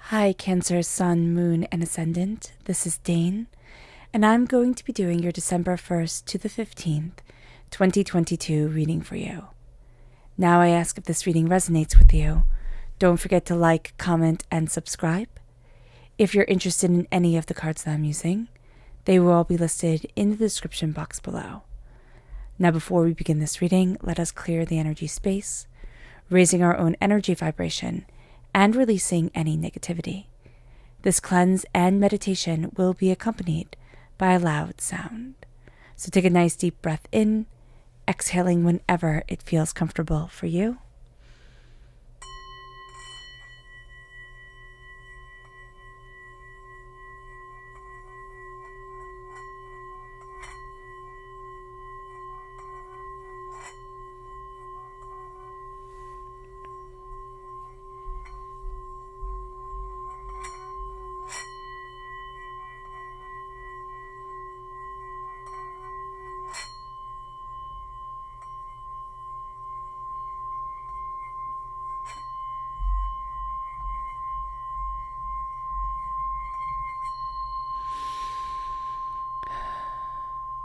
Hi, Cancer, Sun, Moon, and Ascendant. This is Dane, and I'm going to be doing your December 1st to the 15th, 2022 reading for you. Now I ask if this reading resonates with you. Don't forget to like, comment, and subscribe. If you're interested in any of the cards that I'm using, they will all be listed in the description box below. Now before we begin this reading, let us clear the energy space, raising our own energy vibration, and releasing any negativity. This cleanse and meditation will be accompanied by a loud sound. So take a nice deep breath in, exhaling whenever it feels comfortable for you.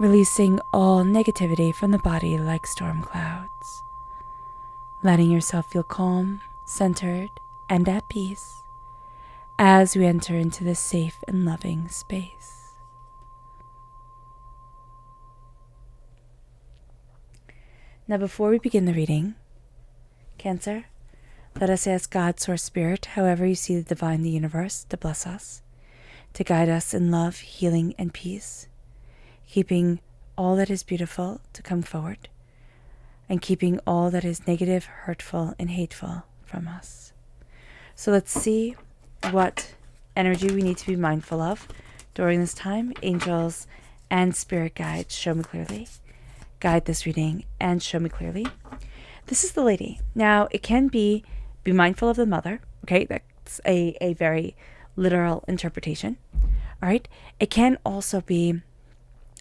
Releasing all negativity from the body like storm clouds. Letting yourself feel calm, centered, and at peace as we enter into this safe and loving space. Now before we begin the reading, Cancer, let us ask God, Source Spirit, however you see the divine, the universe, to bless us, to guide us in love, healing, and peace, keeping all that is beautiful to come forward, and keeping all that is negative, hurtful, and hateful from us. So let's see what energy we need to be mindful of during this time. Angels and spirit guides, show me clearly. Guide this reading and show me clearly. This is the lady. Now, it can be mindful of the mother. Okay, that's a very literal interpretation. All right. It can also be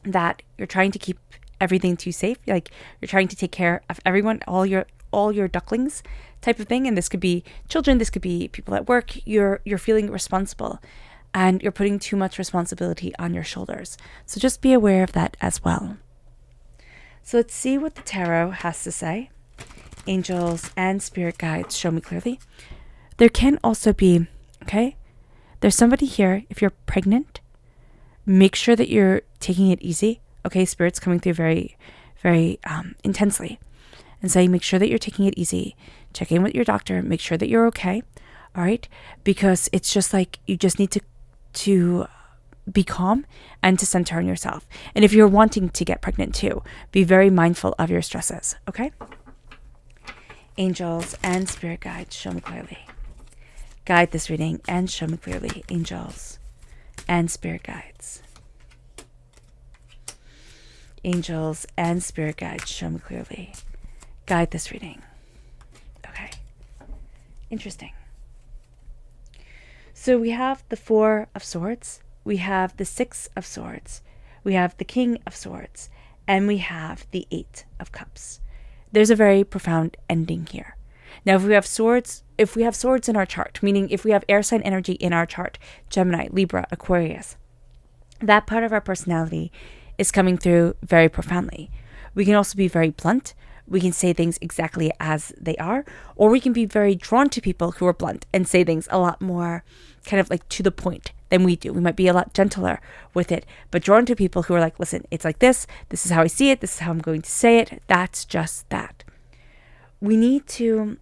that you're trying to keep everything too safe. Like you're trying to take care of everyone, all your ducklings type of thing. And this could be children. This could be people at work. You're feeling responsible and you're putting too much responsibility on your shoulders. So just be aware of that as well. So let's see what the tarot has to say. Angels and spirit guides, show me clearly. There can also be, there's somebody here, if you're pregnant, make sure that you're taking it easy. Okay, Spirit's coming through very, very intensely. And saying, make sure that you're taking it easy. Check in with your doctor. Make sure that you're okay. All right? Because it's just like you just need to be calm and to center on yourself. And if you're wanting to get pregnant too, be very mindful of your stresses. Okay? Angels and spirit guides, show me clearly. Guide this reading and show me clearly. Angels and spirit guides. Angels and spirit guides, show me clearly. Guide this reading. Okay. Interesting. So we have the Four of Swords. We have the Six of Swords. We have the King of Swords. And we have the Eight of Cups. There's a very profound ending here. Now, if we have swords in our chart, meaning if we have air sign energy in our chart, Gemini, Libra, Aquarius, that part of our personality is coming through very profoundly. We can also be very blunt. We can say things exactly as they are, or we can be very drawn to people who are blunt and say things a lot more kind of like to the point than we do. We might be a lot gentler with it, but drawn to people who are like, listen, it's like this is how I see it, this is how I'm going to say it, that's just that. We need to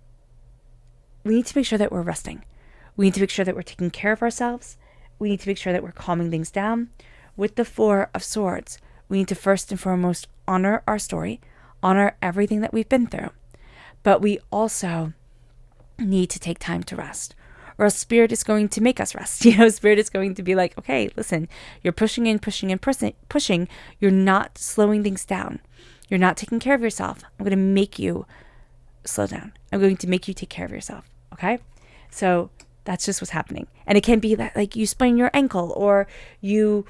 make sure that we're resting. We need to make sure that we're taking care of ourselves. We need to make sure that we're calming things down. With the Four of Swords, we need to first and foremost honor our story, honor everything that we've been through. But we also need to take time to rest, or else Spirit is going to make us rest. Spirit is going to be like, okay, listen, you're pushing, you're not slowing things down. You're not taking care of yourself. I'm going to make you slow down. I'm going to make you take care of yourself. Okay? So that's just what's happening. And it can be that like you sprain your ankle, or you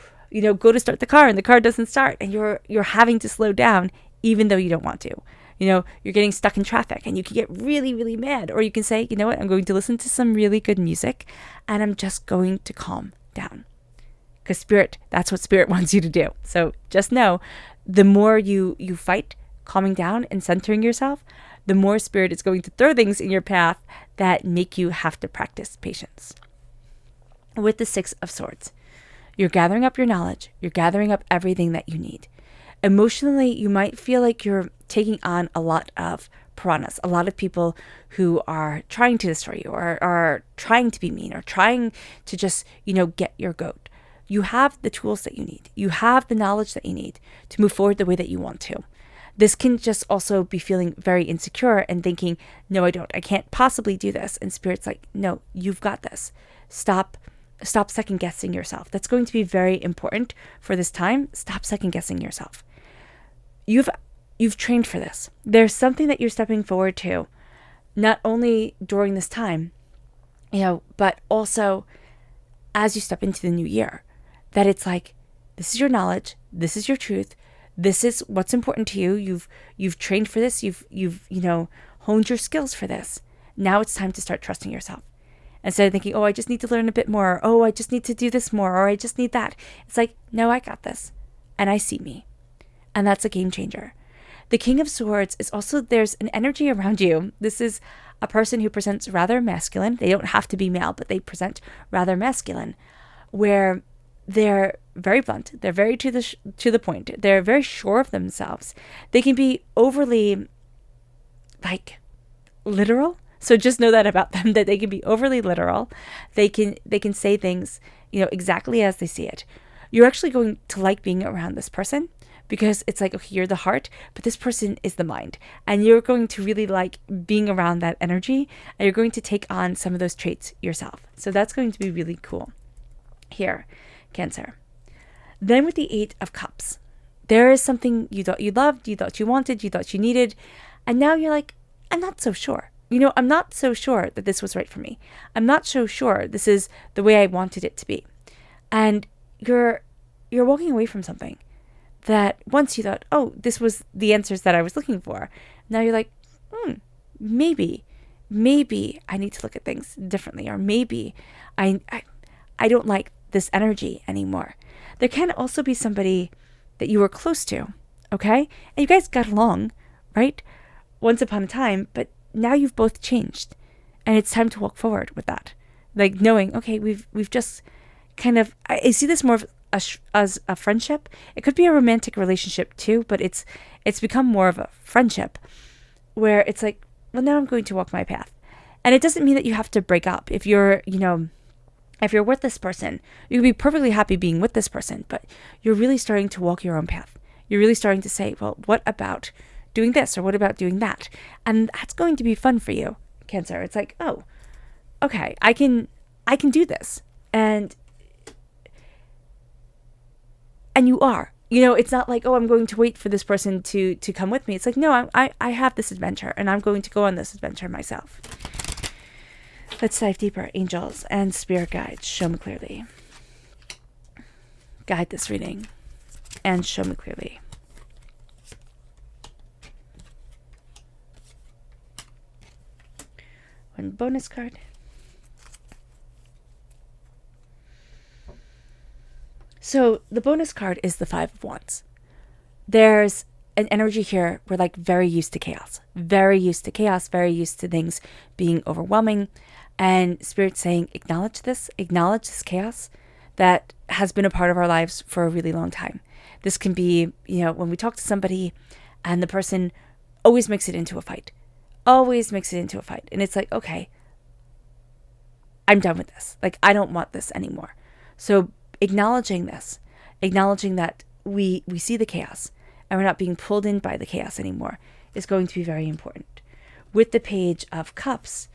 go to start the car and the car doesn't start, and you're having to slow down even though you don't want to. you're getting stuck in traffic and you can get really, really mad. Or you can say, you know what, I'm going to listen to some really good music and I'm just going to calm down. Because Spirit, that's what Spirit wants you to do. So just know, the more you fight calming down and centering yourself, the more Spirit is going to throw things in your path that make you have to practice patience. With the Six of Swords, you're gathering up your knowledge. You're gathering up everything that you need. Emotionally, you might feel like you're taking on a lot of piranhas, a lot of people who are trying to destroy you, or are trying to be mean, or trying to just, get your goat. You have the tools that you need. You have the knowledge that you need to move forward the way that you want to. This can just also be feeling very insecure and thinking, no, I don't. I can't possibly do this. And Spirit's like, no, you've got this. Stop second guessing yourself. That's going to be very important for this time. Stop second guessing yourself. You've trained for this. There's something that you're stepping forward to, not only during this time, but also as you step into the new year, that it's like, this is your knowledge. This is your truth. This is what's important to you. You've trained for this. You've honed your skills for this. Now it's time to start trusting yourself. Instead of thinking, oh, I just need to learn a bit more. Or, oh, I just need to do this more. Or I just need that. It's like, no, I got this. And I see me. And that's a game changer. The King of Swords is also, there's an energy around you. This is a person who presents rather masculine. They don't have to be male, but they present rather masculine, where they're very blunt. They're very to the point. They're very sure of themselves. They can be overly, literal. So just know that about them, that they can be overly literal. They can say things, exactly as they see it. You're actually going to like being around this person, because it's like, okay, you're the heart, but this person is the mind. And you're going to really like being around that energy, and you're going to take on some of those traits yourself. So that's going to be really cool. Here, Cancer. Then with the Eight of Cups, there is something you thought you loved, you thought you wanted, you thought you needed, and now you're like, I'm not so sure. I'm not so sure that this was right for me. I'm not so sure this is the way I wanted it to be. And you're walking away from something that once you thought, oh, this was the answers that I was looking for. Now you're like, maybe I need to look at things differently, or maybe I don't like this energy anymore. There can also be somebody that you were close to, okay? And you guys got along, right? Once upon a time, but now you've both changed, and it's time to walk forward with that. Like knowing, okay, we've just kind of, I see this more as a friendship. It could be a romantic relationship too, but it's become more of a friendship where it's like, well, now I'm going to walk my path. And it doesn't mean that you have to break up. If you're with this person, you can be perfectly happy being with this person, but you're really starting to walk your own path. You're really starting to say, well, what about doing this, or what about doing that? And that's going to be fun for you, Cancer. It's like, oh, okay, I can do this. And you are, it's not like, oh, I'm going to wait for this person to come with me. It's like, no, I have this adventure, and I'm going to go on this adventure myself. Let's dive deeper. Angels and spirit guides, show me clearly. Guide this reading and show me clearly. One bonus card. So the bonus card is the Five of Wands. There's an energy here. We're like very used to chaos, very used to things being overwhelming. And Spirit's saying, acknowledge this chaos that has been a part of our lives for a really long time. This can be, when we talk to somebody and the person always makes it into a fight. And it's like, okay, I'm done with this. Like, I don't want this anymore. So acknowledging this, acknowledging that we see the chaos and we're not being pulled in by the chaos anymore is going to be very important. With the Page of Cups,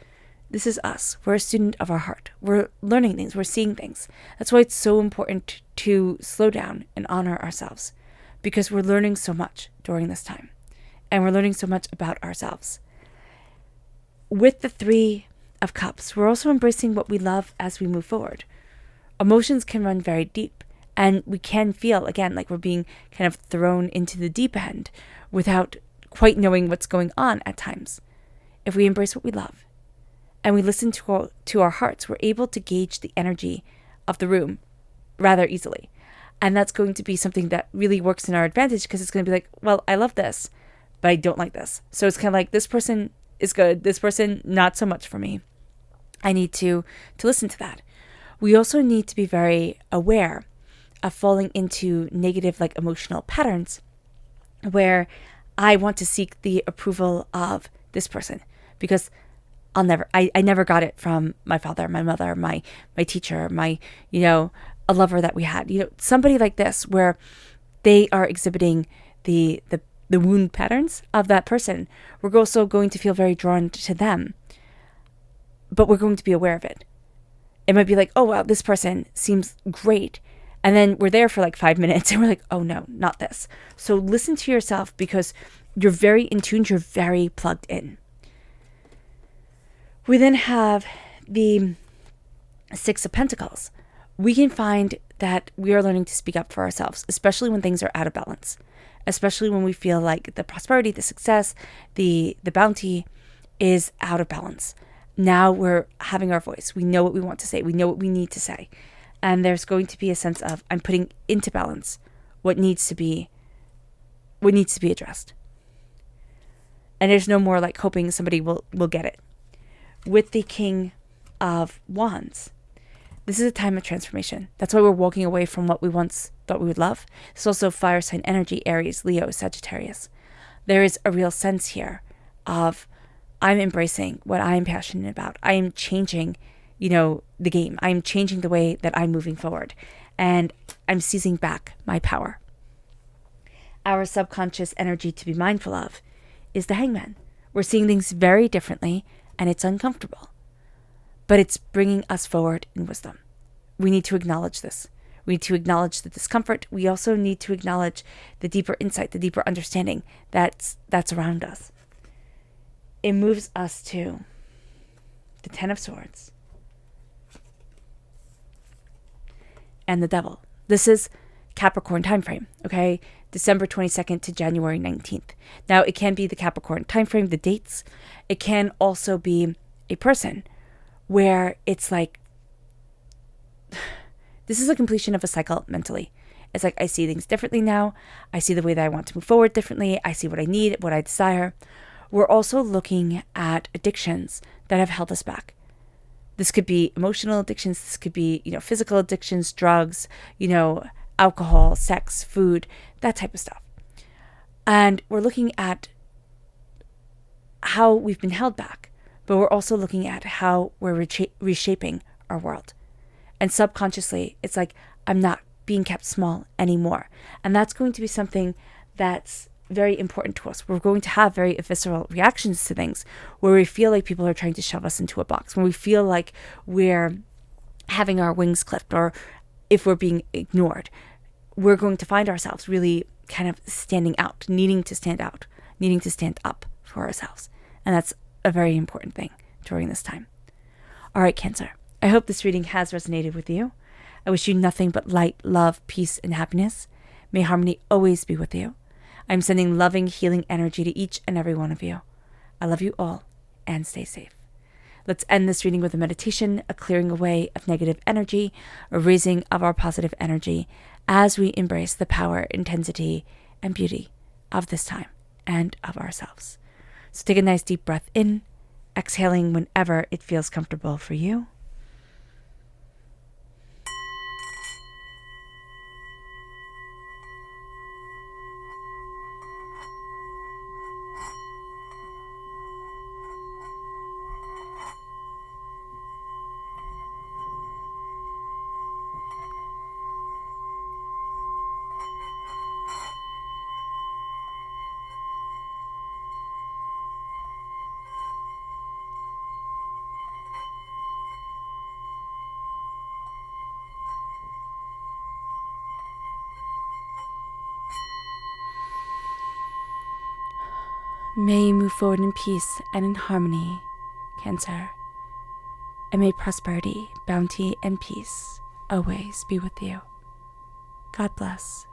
this is us. We're a student of our heart. We're learning things. We're seeing things. That's why it's so important to slow down and honor ourselves, because we're learning so much during this time, and we're learning so much about ourselves. With the Three of Cups, we're also embracing what we love as we move forward. Emotions can run very deep, and we can feel, again, like we're being kind of thrown into the deep end without quite knowing what's going on at times. If we embrace what we love and we listen to our hearts, we're able to gauge the energy of the room rather easily. And that's going to be something that really works in our advantage, because it's going to be like, well, I love this, but I don't like this. So it's kind of like, this person is good, this person not so much for me. I need to listen to that. We also need to be very aware of falling into negative, like, emotional patterns where I want to seek the approval of this person, because I never got it from my father, my mother, my teacher, my, a lover that we had, somebody like this, where they are exhibiting the wound patterns of that person. We're also going to feel very drawn to them, but we're going to be aware of it. It might be like, oh, wow, this person seems great. And then we're there for like 5 minutes and we're like, oh no, not this. So listen to yourself, because you're very in tune, you're very plugged in. We then have the Six of Pentacles. We can find that we are learning to speak up for ourselves, especially when things are out of balance, especially when we feel like the prosperity, the success, the bounty is out of balance. Now we're having our voice. We know what we want to say. We know what we need to say. And there's going to be a sense of, I'm putting into balance what needs to be addressed. And there's no more like hoping somebody will get it. With the King of Wands, this is a time of transformation. That's why we're walking away from what we once thought we would love. It's also fire sign energy, Aries, Leo, Sagittarius. There is a real sense here of, I'm embracing what I'm passionate about. I am changing, the game. I'm changing the way that I'm moving forward. And I'm seizing back my power. Our subconscious energy to be mindful of is the Hangman. We're seeing things very differently, and it's uncomfortable. But it's bringing us forward in wisdom. We need to acknowledge this. We need to acknowledge the discomfort. We also need to acknowledge the deeper insight, the deeper understanding that's around us. It moves us to the Ten of Swords and the Devil. This is Capricorn time frame, okay? December 22nd to January 19th. Now, it can be the Capricorn time frame, the dates. It can also be a person where it's like, this is a completion of a cycle mentally. It's like, I see things differently now. I see the way that I want to move forward differently. I see what I need, what I desire. We're also looking at addictions that have held us back. This could be emotional addictions. This could be, physical addictions, drugs, alcohol, sex, food, that type of stuff. And we're looking at how we've been held back, but we're also looking at how we're reshaping our world. And subconsciously, it's like, I'm not being kept small anymore. And that's going to be something that's very important to us. We're going to have very visceral reactions to things where we feel like people are trying to shove us into a box, when we feel like we're having our wings clipped, or if we're being ignored. We're going to find ourselves really kind of standing out, needing to stand up for ourselves. And that's a very important thing during this time. All right, Cancer. I hope this reading has resonated with you. I wish you nothing but light, love, peace, and happiness. May harmony always be with you. I'm sending loving, healing energy to each and every one of you. I love you all, and stay safe. Let's end this reading with a meditation, a clearing away of negative energy, a raising of our positive energy as we embrace the power, intensity, and beauty of this time and of ourselves. So take a nice deep breath in, exhaling whenever it feels comfortable for you. May you move forward in peace and in harmony, Cancer. And may prosperity, bounty, and peace always be with you. God bless.